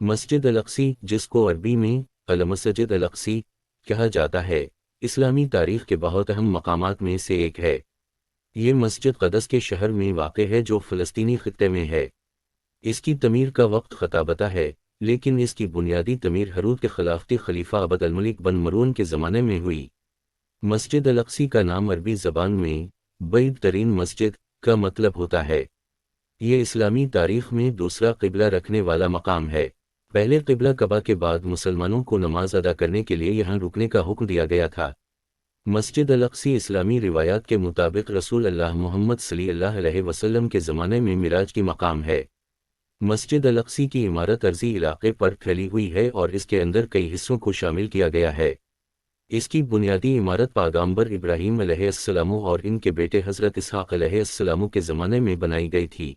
مسجد Al-Aqsa, جس کو عربی میں المسجد الاقصی کہا جاتا ہے، اسلامی تاریخ کے بہت اہم مقامات میں سے ایک ہے۔ یہ مسجد قدس کے شہر میں واقع ہے جو فلسطینی خطے میں ہے۔ اس کی تعمیر کا وقت خطابتہ ہے، لیکن اس کی بنیادی تعمیر ہرود کے خلافتی خلیفہ عبد الملک بن مروان کے زمانے میں ہوئی۔ مسجد الاقصی کا نام عربی زبان میں بعید ترین مسجد کا مطلب ہوتا ہے۔ یہ اسلامی تاریخ میں دوسرا قبلہ رکھنے والا مقام ہے۔ پہلے قبلہ کعبہ کے بعد مسلمانوں کو نماز ادا کرنے کے لیے یہاں رکنے کا حکم دیا گیا تھا۔ مسجد الاقصی اسلامی روایات کے مطابق رسول اللہ محمد صلی اللہ علیہ وسلم کے زمانے میں معراج کی مقام ہے۔ مسجد الاقصی کی عمارت عرضی علاقے پر پھیلی ہوئی ہے اور اس کے اندر کئی حصوں کو شامل کیا گیا ہے۔ اس کی بنیادی عمارت پیغمبر ابراہیم علیہ السلام اور ان کے بیٹے حضرت اسحاق علیہ السلام کے زمانے میں بنائی گئی تھی۔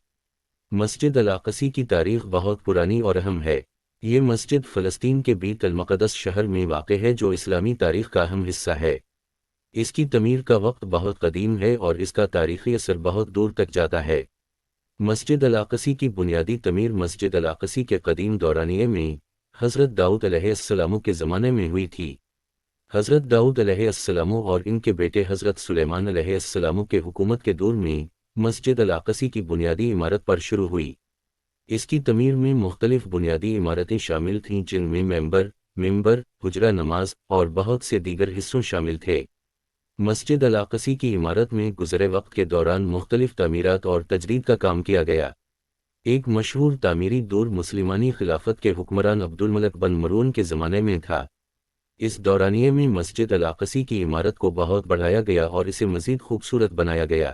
مسجد الاقصی کی تاریخ بہت پرانی اور اہم ہے۔ یہ مسجد فلسطین کے بیت المقدس شہر میں واقع ہے جو اسلامی تاریخ کا اہم حصہ ہے۔ اس کی تعمیر کا وقت بہت قدیم ہے اور اس کا تاریخی اثر بہت دور تک جاتا ہے۔ مسجد الاقصی کی بنیادی تعمیر مسجد الاقصی کے قدیم دورانیے میں حضرت داؤد علیہ السلام کے زمانے میں ہوئی تھی۔ حضرت داؤد علیہ السلام اور ان کے بیٹے حضرت سلیمان علیہ السلام کے حکومت کے دور میں مسجد الاقصی کی بنیادی عمارت پر شروع ہوئی۔ اس کی تعمیر میں مختلف بنیادی عمارتیں شامل تھیں جن میں ممبر، حجرہ نماز اور بہت سے دیگر حصوں شامل تھے۔ مسجد الاقصی کی عمارت میں گزرے وقت کے دوران مختلف تعمیرات اور تجدید کا کام کیا گیا۔ ایک مشہور تعمیری دور مسلمانی خلافت کے حکمران عبد الملک بن مروان کے زمانے میں تھا۔ اس دورانیے میں مسجد الاقصی کی عمارت کو بہت بڑھایا گیا اور اسے مزید خوبصورت بنایا گیا۔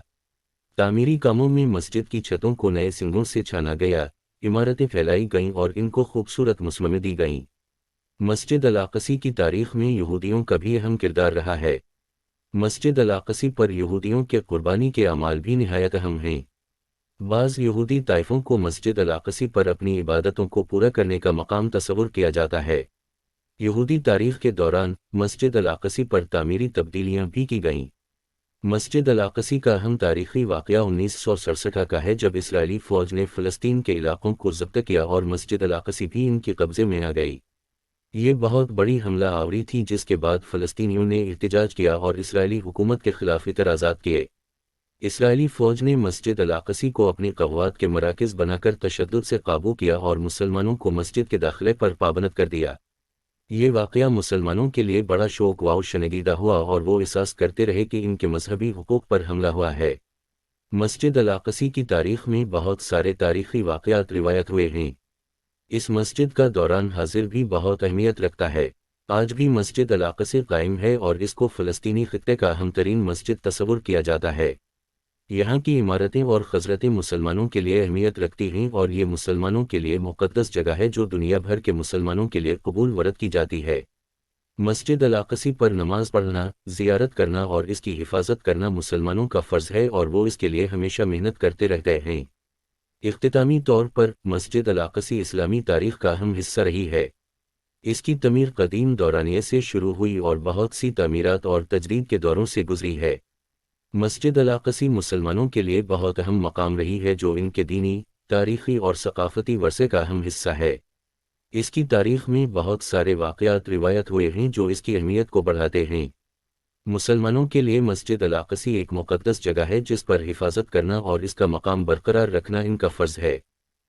تعمیری کاموں میں مسجد کی چھتوں کو نئے سنگوں سے چھانا گیا، عمارتیں پھیلائی گئیں اور ان کو خوبصورت مسمے دی گئیں۔ مسجد الاقصی کی تاریخ میں یہودیوں کا بھی اہم کردار رہا ہے۔ مسجد الاقصی پر یہودیوں کے قربانی کے اعمال بھی نہایت اہم ہیں۔ بعض یہودی طائفوں کو مسجد الاقصی پر اپنی عبادتوں کو پورا کرنے کا مقام تصور کیا جاتا ہے۔ یہودی تاریخ کے دوران مسجد الاقصی پر تعمیری تبدیلیاں بھی کی گئیں۔ مسجد الاقصی کا اہم تاریخی واقعہ 1967 کا ہے جب اسرائیلی فوج نے فلسطین کے علاقوں کو ضبط کیا اور مسجد الاقصی بھی ان کے قبضے میں آ گئی۔ یہ بہت بڑی حملہ آوری تھی جس کے بعد فلسطینیوں نے احتجاج کیا اور اسرائیلی حکومت کے خلاف اعتراضات کیے۔ اسرائیلی فوج نے مسجد الاقصی کو اپنی قوات کے مراکز بنا کر تشدد سے قابو کیا اور مسلمانوں کو مسجد کے داخلے پر پابند کر دیا۔ یہ واقعہ مسلمانوں کے لیے بڑا شوق و شنیدہ ہوا اور وہ احساس کرتے رہے کہ ان کے مذہبی حقوق پر حملہ ہوا ہے۔ مسجد الاقصی کی تاریخ میں بہت سارے تاریخی واقعات روایت ہوئے ہیں۔ اس مسجد کا دوران حاضر بھی بہت اہمیت رکھتا ہے۔ آج بھی مسجد الاقصی قائم ہے اور اس کو فلسطینی خطے کا اہم ترین مسجد تصور کیا جاتا ہے۔ یہاں کی عمارتیں اور خضرتیں مسلمانوں کے لیے اہمیت رکھتی ہیں اور یہ مسلمانوں کے لیے مقدس جگہ ہے جو دنیا بھر کے مسلمانوں کے لیے قبول ورد کی جاتی ہے۔ مسجد الاقصی پر نماز پڑھنا، زیارت کرنا اور اس کی حفاظت کرنا مسلمانوں کا فرض ہے اور وہ اس کے لیے ہمیشہ محنت کرتے رہتے ہیں۔ اختتامی طور پر مسجد الاقصی اسلامی تاریخ کا اہم حصہ رہی ہے۔ اس کی تعمیر قدیم دورانیے سے شروع ہوئی اور بہت سی تعمیرات اور تجدید کے دوروں سے گزری ہے۔ مسجد الاقصی مسلمانوں کے لیے بہت اہم مقام رہی ہے جو ان کے دینی، تاریخی اور ثقافتی ورثے کا اہم حصہ ہے۔ اس کی تاریخ میں بہت سارے واقعات روایت ہوئے ہیں جو اس کی اہمیت کو بڑھاتے ہیں۔ مسلمانوں کے لیے مسجد الاقصی ایک مقدس جگہ ہے جس پر حفاظت کرنا اور اس کا مقام برقرار رکھنا ان کا فرض ہے۔